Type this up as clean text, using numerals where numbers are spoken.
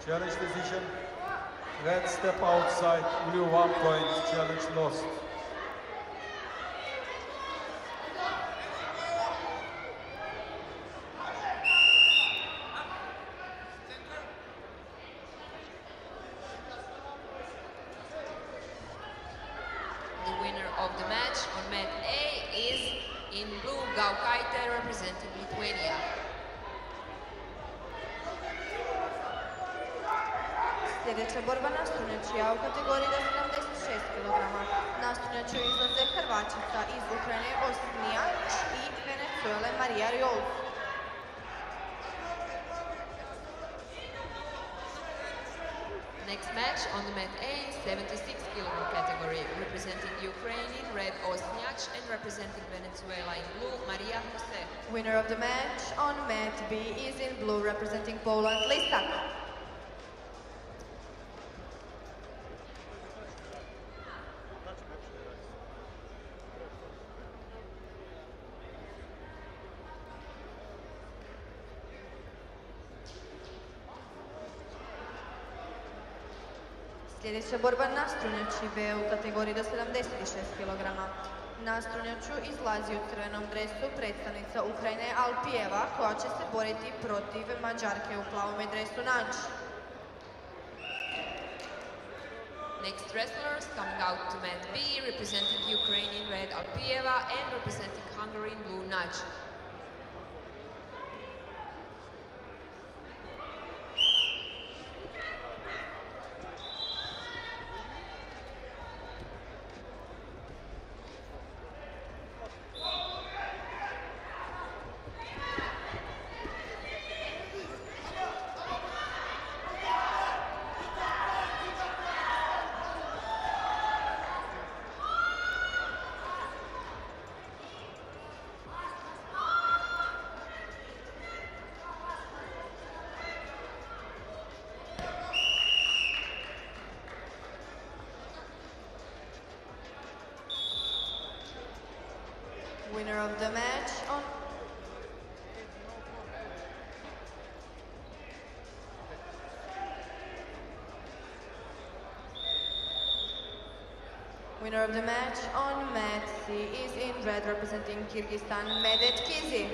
Challenge decision. Red step outside, blue 1 point, challenge lost. The winner of the match on mat A is in blue Gaukaite representing Lithuania. Sljedeća borba nastrunjačija u kategoriji do 76 kg. Nastrunjaču izlaze Hrvačica iz Ukrajine Osnijač i Venezuele Marija Riols. Next match on the mat A, 76 kg category, representing Ukraine in red Osniach and representing Venezuela in blue Maria Jose. Winner of the match on mat B is in blue representing Poland Lisak. Sljedeća borba nastrunjači B u kategoriji do 76 kg. Nastrunjaču izlazi u crvenom dresu predstavnica Ukrajine Alpijeva koja će se boriti protiv Mađarke u plavome dresu Nađ. Next wrestlers coming out to mat B, representing Ukraine in red Alpijeva and representing Hungary in blue Nađ. Winner of the match on Winner of the match on mat C is in red representing Kyrgyzstan Medet Kizi.